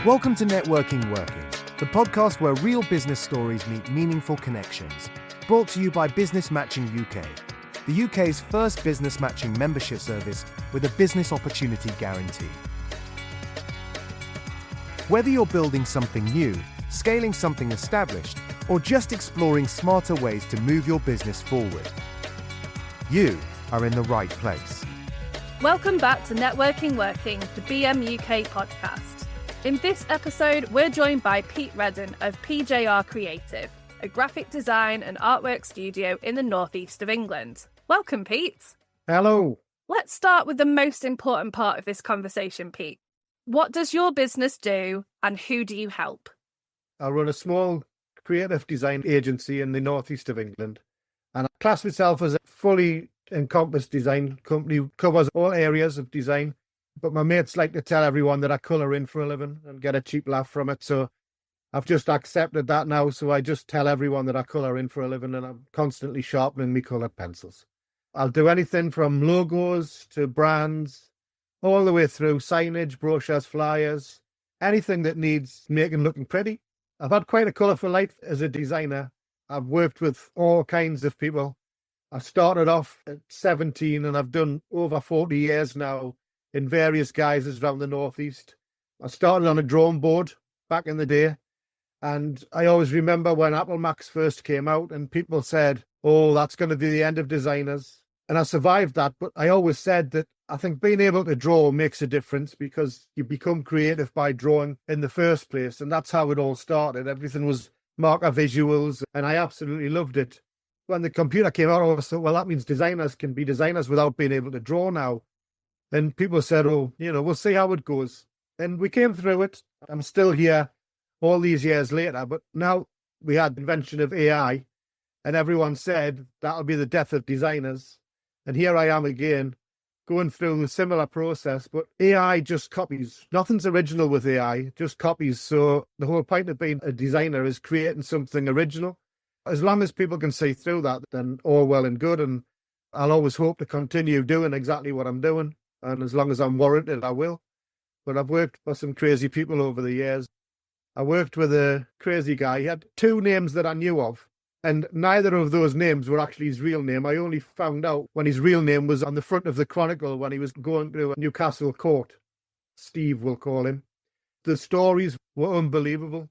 Welcome to Networking Working, the podcast where real business stories meet meaningful connections. Brought to you by Business Matching UK, the UK's first business matching membership service with a business opportunity guarantee. Whether you're building something new, scaling something established, or just exploring smarter ways to move your business forward, you are in the right place. Welcome back to Networking Working, the BMUK podcast. In this episode, we're joined by Pete Redden of PJR Creative, a graphic design and artwork studio in the northeast of England. Welcome, Pete. Hello. Let's start with the most important part of this conversation, Pete. What does your business do and who do you help? I run a small creative design agency in the northeast of England, and I class myself as a fully encompassed design company, covers all areas of design. But my mates like to tell everyone that I colour in for a living and get a cheap laugh from it. So I've just accepted that now. So I just tell everyone that I colour in for a living, and I'm constantly sharpening my coloured pencils. I'll do anything from logos to brands, all the way through signage, brochures, flyers, anything that needs making looking pretty. I've had quite a colourful life as a designer. I've worked with all kinds of people. I started off at 17 and I've done over 40 years now in various guises around the northeast. I started on a drawing board back in the day, and I always remember when Apple Macs first came out and people said, oh, that's going to be the end of designers. And I survived that, but I always said that I think being able to draw makes a difference because you become creative by drawing in the first place, and that's how it all started. Everything was marker visuals, and I absolutely loved it. When the computer came out, I thought, well, that means designers can be designers without being able to draw now. And people said, oh, we'll see how it goes. And we came through it. I'm still here all these years later. But now we had the invention of AI, and everyone said that'll be the death of designers. And here I am again, going through a similar process. But AI just copies. Nothing's original with AI, just copies. So the whole point of being a designer is creating something original. As long as people can see through that, then all well and good. And I'll always hope to continue doing exactly what I'm doing. And as long as I'm warranted, I will. But I've worked for some crazy people over the years. I worked with a crazy guy. He had two names that I knew of, and neither of those names were actually his real name. I only found out when his real name was on the front of the Chronicle when he was going to a Newcastle court. Steve, we'll call him. The stories were unbelievable.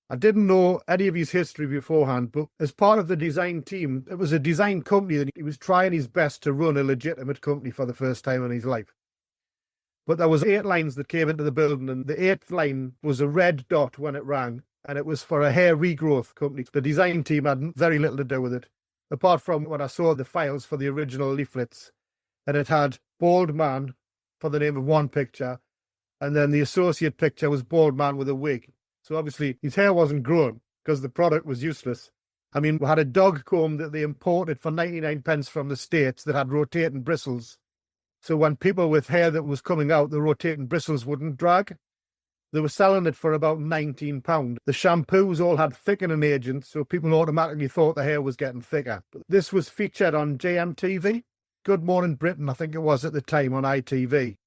I didn't know any of his history beforehand, but as part of the design team, it was a design company that he was trying his best to run a legitimate company for the first time in his life. But there was 8 lines that came into the building, and the 8th line was a red dot when it rang, and it was for a hair regrowth company. The design team had very little to do with it, apart from when I saw the files for the original leaflets, and it had bald man for the name of one picture, and then the associate picture was bald man with a wig. So obviously his hair wasn't grown because the product was useless. I mean, we had a dog comb that they imported for 99 pence from the States that had rotating bristles. So when people with hair that was coming out, the rotating bristles wouldn't drag. They were selling it for about £19. The shampoos all had thickening agents, so people automatically thought the hair was getting thicker. But this was featured on GMTV, Good Morning Britain, I think it was at the time, on ITV.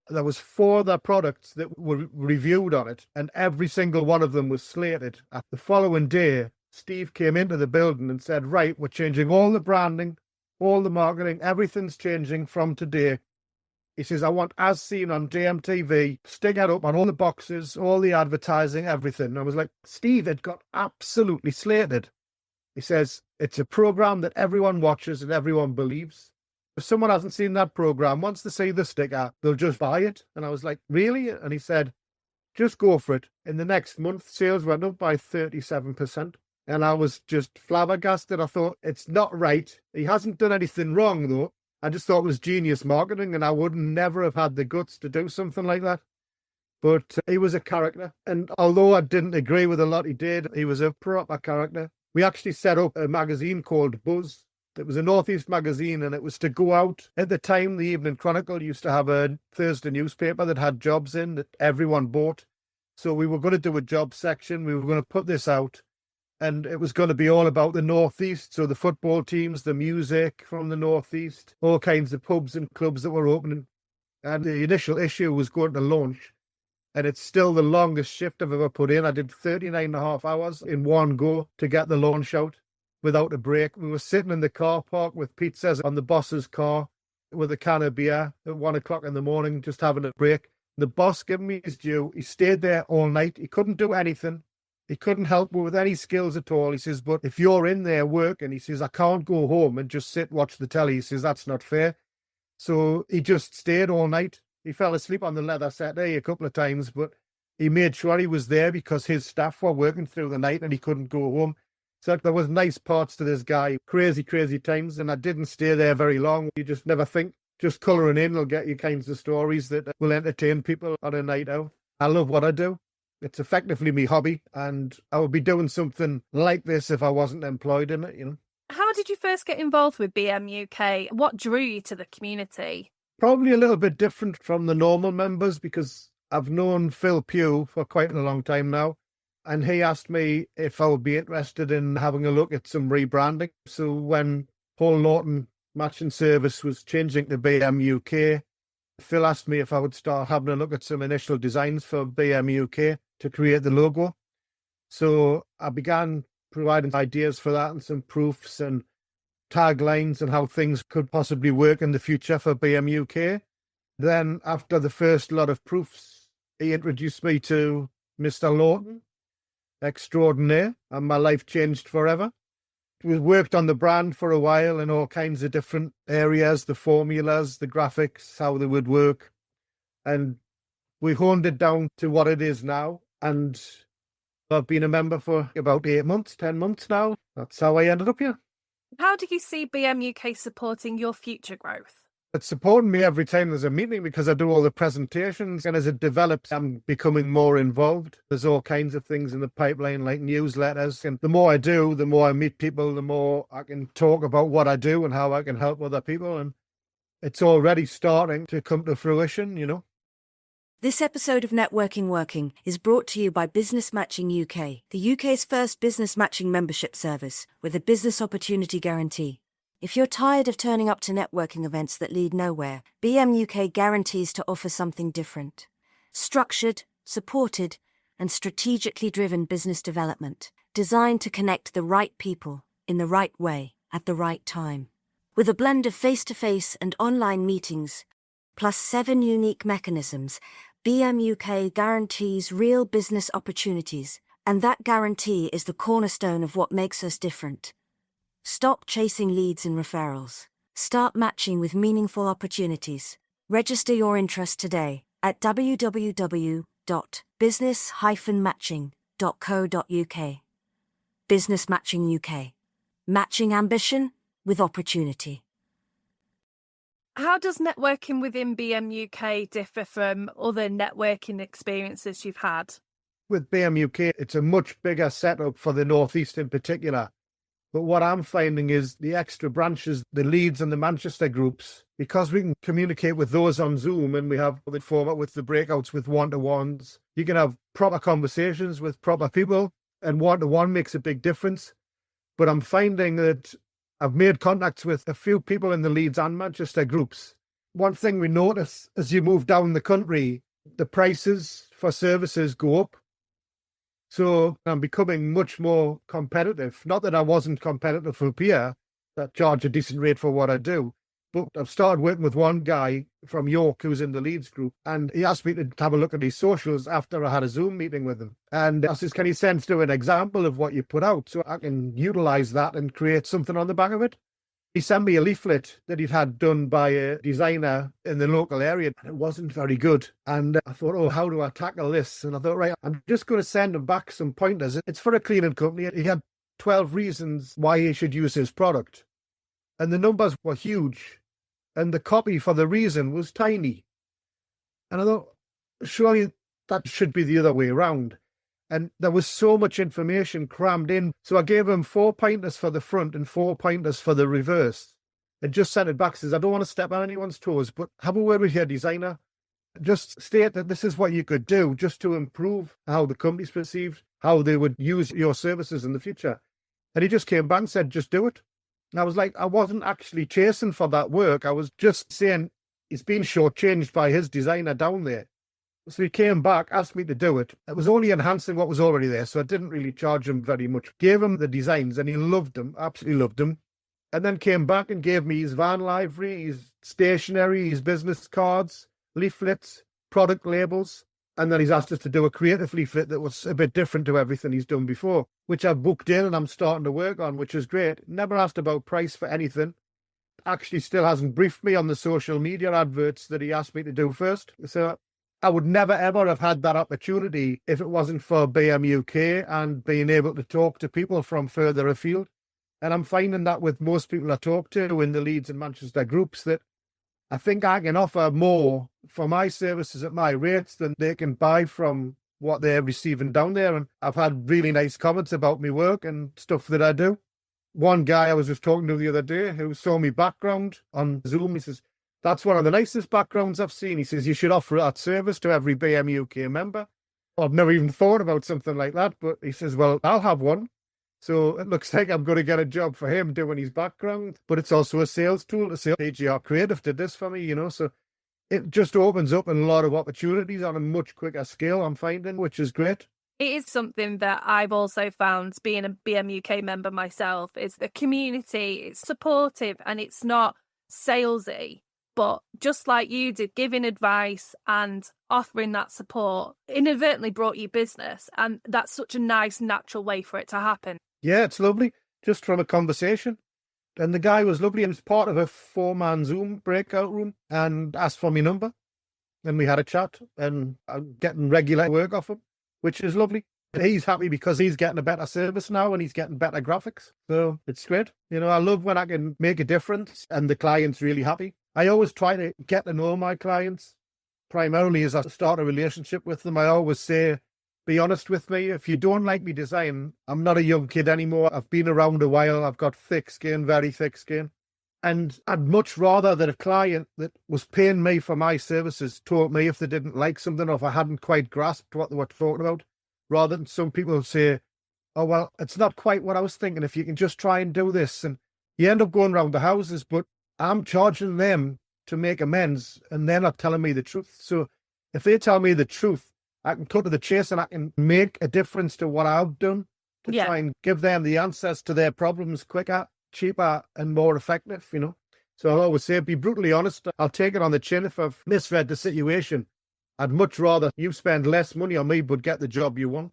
There was 4 other products that were reviewed on it, and every single one of them was slated. The following day, Steve came into the building and said, right, we're changing all the branding, all the marketing, everything's changing from today. He says, I want as seen on GMTV, stick it up on all the boxes, all the advertising, everything. And I was like, Steve, it got absolutely slated. He says, it's a program that everyone watches and everyone believes. If someone hasn't seen that program, once they see the sticker, they'll just buy it. And I was like, really? And he said, just go for it. In the next month, sales went up by 37%. And I was just flabbergasted. I thought, it's not right. He hasn't done anything wrong, though. I just thought it was genius marketing, and I would never have had the guts to do something like that. But he was a character. And although I didn't agree with a lot he did, he was a proper character. We actually set up a magazine called Buzz. It was a Northeast magazine, and it was to go out. At the time, the Evening Chronicle used to have a Thursday newspaper that had jobs in that everyone bought. So we were going to do a job section. We were going to put this out, and it was going to be all about the Northeast. So the football teams, the music from the Northeast, all kinds of pubs and clubs that were opening. And the initial issue was going to launch And it's still the longest shift I've ever put in. I did 39 and a half hours in one go to get the launch out without a break. We were sitting in the car park with pizzas on the boss's car with a can of beer at 1 o'clock in the morning, just having a break. The boss gave me his due. He stayed there all night. He couldn't do anything. He couldn't help me with any skills at all. He says, but if you're in there working, he says, I can't go home and just sit, watch the telly. He says, that's not fair. So he just stayed all night. He fell asleep on the leather settee a couple of times, but he made sure he was there because his staff were working through the night and he couldn't go home. So there was nice parts to this guy, crazy, crazy times, and I didn't stay there very long. You just never think. Just colouring in will get you kinds of stories that will entertain people on a night out. I love what I do. It's effectively my hobby, and I would be doing something like this if I wasn't employed in it, you know. How did you first get involved with BMUK? What drew you to the community? Probably a little bit different from the normal members because I've known Phil Pugh for quite a long time now. And he asked me if I would be interested in having a look at some rebranding. So when Paul Norton Matching Service was changing to BMUK, Phil asked me if I would start having a look at some initial designs for BMUK to create the logo. So I began providing ideas for that and some proofs and taglines and how things could possibly work in the future for BMUK. Then after the first lot of proofs, he introduced me to Mr. Lawton extraordinaire, and my life changed forever. We worked on the brand for a while in all kinds of different areas, the formulas, the graphics, how they would work. And we honed it down to what it is now. And I've been a member for about 8 months, 10 months now. That's how I ended up here. How do you see BMUK supporting your future growth? It's supporting me every time there's a meeting because I do all the presentations, and as it develops, I'm becoming more involved. There's all kinds of things in the pipeline, like newsletters, and the more I do, the more I meet people, the more I can talk about what I do and how I can help other people, and it's already starting to come to fruition, you know. This episode of Networking Working is brought to you by Business Matching UK, the UK's first business matching membership service with a business opportunity guarantee. If you're tired of turning up to networking events that lead nowhere, BMUK guarantees to offer something different. Structured, supported, and strategically driven business development, designed to connect the right people in the right way at the right time. With a blend of face-to-face and online meetings, plus 7 unique mechanisms, BMUK guarantees real business opportunities, and that guarantee is the cornerstone of what makes us different. Stop chasing leads and referrals. Start matching with meaningful opportunities. Register your interest today at www.business-matching.co.uk. Business Matching UK. Matching ambition with opportunity. How does networking within BMUK differ from other networking experiences you've had? With BMUK, it's a much bigger setup for the Northeast in particular. But what I'm finding is the extra branches, the Leeds and the Manchester groups, because we can communicate with those on Zoom and we have the format with the breakouts with one-to-ones, you can have proper conversations with proper people, and one-to-one makes a big difference. But I'm finding that I've made contacts with a few people in the Leeds and Manchester groups. One thing we notice as you move down the country, the prices for services go up. So I'm becoming much more competitive. Not that I wasn't competitive up here, that charge a decent rate for what I do. But I've started working with one guy from York who's in the Leeds group, and he asked me to have a look at his socials after I had a Zoom meeting with him. And I says, can you send through an example of what you put out so I can utilise that and create something on the back of it? He sent me a leaflet that he'd had done by a designer in the local area, and it wasn't very good. And I thought, oh, how do I tackle this? And I thought, right, I'm just going to send him back some pointers. It's for a cleaning company. He had 12 reasons why he should use his product. And the numbers were huge. And the copy for the reason was tiny. And I thought, surely that should be the other way around. And there was so much information crammed in. So I gave him 4 pointers for the front and 4 pointers for the reverse. And just sent it back, says, I don't want to step on anyone's toes, but have a word with your designer. Just state that this is what you could do just to improve how the company's perceived, how they would use your services in the future. And he just came back and said, just do it. And I was like, I wasn't actually chasing for that work. I was just saying he's been shortchanged by his designer down there. So he came back, asked me to do it. It was only enhancing what was already there, so I didn't really charge him very much. Gave him the designs and he loved them, absolutely loved them. And then came back and gave me his van library, his stationery, his business cards, leaflets, product labels. And then he's asked us to do a creative leaflet that was a bit different to everything he's done before, which I've booked in and I'm starting to work on, which is great. Never asked about price for anything. Actually still hasn't briefed me on the social media adverts that he asked me to do first. So I would never ever have had that opportunity if it wasn't for BMUK and being able to talk to people from further afield. And I'm finding that with most people I talk to in the Leeds and Manchester groups, that I think I can offer more for my services at my rates than they can buy from what they're receiving down there. And I've had really nice comments about my work and stuff that I do. One guy I was just talking to the other day who saw me background on Zoom, he says, "That's one of the nicest backgrounds I've seen." He says, "You should offer that service to every BMUK member." I've never even thought about something like that, but he says, "Well, I'll have one." So it looks like I'm going to get a job for him doing his background, but it's also a sales tool to say, PJR Creative did this for me, so it just opens up a lot of opportunities on a much quicker scale, I'm finding, which is great. It is something that I've also found being a BMUK member myself, is the community, it's supportive and it's not salesy, but just like you did, giving advice and offering that support inadvertently brought you business. And that's such a nice, natural way for it to happen. Yeah, it's lovely, just from a conversation. And the guy was lovely. He was part of a 4-man Zoom breakout room and asked for my number. And we had a chat and I'm getting regular work off him, which is lovely. And he's happy because he's getting a better service now and he's getting better graphics. So it's great. I love when I can make a difference and the client's really happy. I always try to get to know my clients. Primarily as I start a relationship with them, I always say, be honest with me. If you don't like me design, I'm not a young kid anymore. I've been around a while. I've got thick skin, very thick skin. And I'd much rather that a client that was paying me for my services told me if they didn't like something or if I hadn't quite grasped what they were talking about, rather than some people say, "Oh, well, it's not quite what I was thinking. If you can just try and do this." And you end up going around the houses, but I'm charging them to make amends and they're not telling me the truth. So if they tell me the truth, I can cut to the chase and I can make a difference to what I've done to try and give them the answers to their problems quicker, cheaper and more effective, So I'll always say, be brutally honest. I'll take it on the chin if I've misread the situation. I'd much rather you spend less money on me but get the job you want,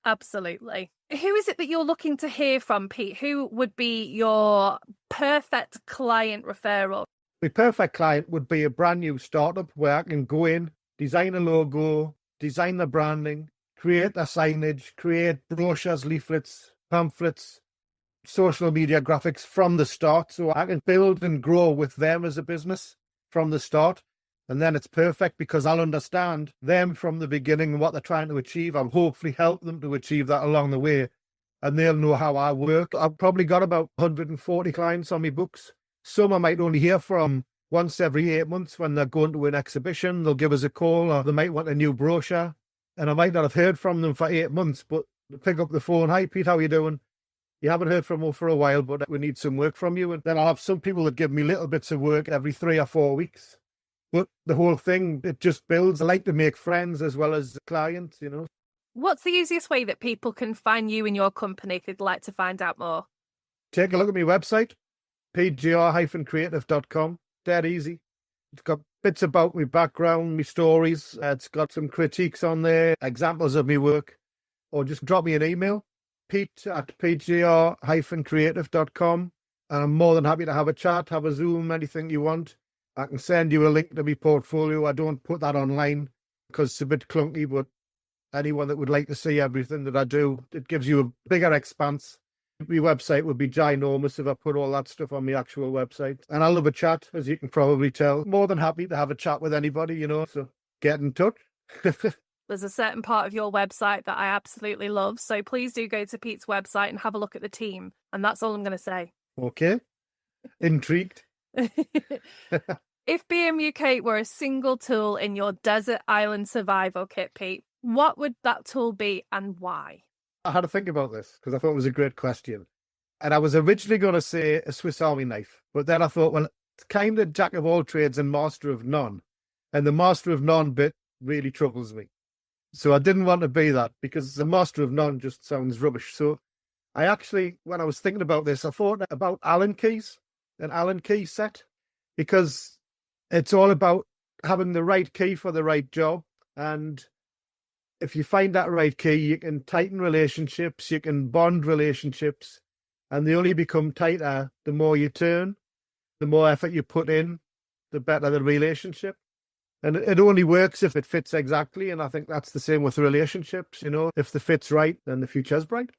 Absolutely. Who is it that you're looking to hear from, Pete? Who would be your perfect client referral? My perfect client would be a brand new startup where I can go in, design a logo, design the branding, create the signage, create brochures, leaflets, pamphlets, social media graphics from the start. So I can build and grow with them as a business from the start. And then it's perfect because I'll understand them from the beginning and what they're trying to achieve. I'll hopefully help them to achieve that along the way. And they'll know how I work. I've probably got about 140 clients on my books. Some I might only hear from once every 8 months when they're going to an exhibition. They'll give us a call or they might want a new brochure. And I might not have heard from them for 8 months, but they pick up the phone. "Hi, Pete, how are you doing? You haven't heard from us for a while, but we need some work from you." And then I'll have some people that give me little bits of work every 3 or 4 weeks. But the whole thing, it just builds. I like to make friends as well as clients, What's the easiest way that people can find you and your company if they'd like to find out more? Take a look at my website, pjr-creative.com. Dead easy. It's got bits about my background, my stories. It's got some critiques on there, examples of my work. Or just drop me an email, pete@pjr-creative.com. And I'm more than happy to have a chat, have a Zoom, anything you want. I can send you a link to my portfolio. I don't put that online because it's a bit clunky, but anyone that would like to see everything that I do, it gives you a bigger expanse. My website would be ginormous if I put all that stuff on my actual website. And I love a chat, as you can probably tell. More than happy to have a chat with anybody, so get in touch. There's a certain part of your website that I absolutely love. So please do go to Pete's website and have a look at the team. And that's all I'm going to say. Okay. Intrigued. If BMUK were a single tool in your desert island survival kit, Pete, what would that tool be and why? I had to think about this because I thought it was a great question. And I was originally going to say a Swiss Army knife, but then I thought, well, it's kind of jack of all trades and master of none. And the master of none bit really troubles me. So I didn't want to be that because the master of none just sounds rubbish. So I actually, when I was thinking about this, I thought about Allen keys, an Allen key set, because it's all about having the right key for the right job. And if you find that right key, you can tighten relationships, you can bond relationships, and they only become tighter the more you turn, the more effort you put in, the better the relationship. And it only works if it fits exactly. And I think that's the same with relationships. You know, if the fit's right, then the future's bright.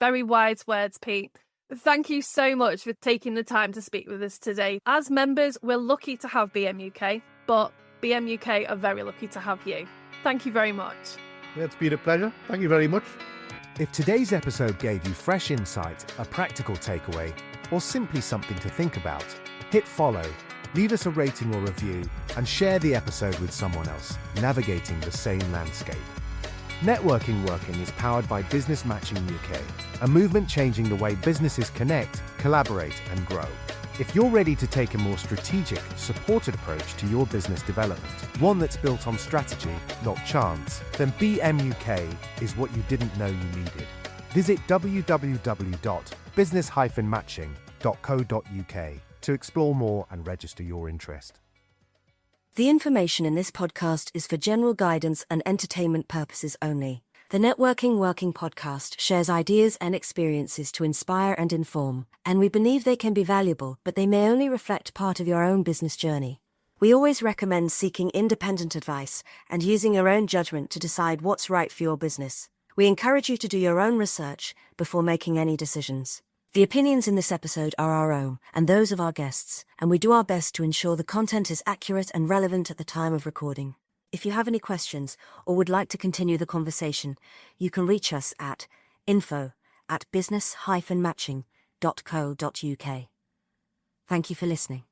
Very wise words, Pete. Thank you so much for taking the time to speak with us today. As members, we're lucky to have BMUK, but BMUK are very lucky to have you. Thank you very much. It's been a pleasure. Thank you very much. If today's episode gave you fresh insight, a practical takeaway, or simply something to think about, hit follow, leave us a rating or review, and share the episode with someone else navigating the same landscape. Networking Working is powered by Business Matching UK, a movement changing the way businesses connect, collaborate, and grow. If you're ready to take a more strategic, supported approach to your business development, one that's built on strategy, not chance, then BMUK is what you didn't know you needed. Visit www.business-matching.co.uk to explore more and register your interest. The information in this podcast is for general guidance and entertainment purposes only. The Networking Working podcast shares ideas and experiences to inspire and inform, and we believe they can be valuable, but they may only reflect part of your own business journey. We always recommend seeking independent advice and using your own judgment to decide what's right for your business. We encourage you to do your own research before making any decisions. The opinions in this episode are our own and those of our guests, and we do our best to ensure the content is accurate and relevant at the time of recording. If you have any questions or would like to continue the conversation, you can reach us at info@business-matching.co.uk. Thank you for listening.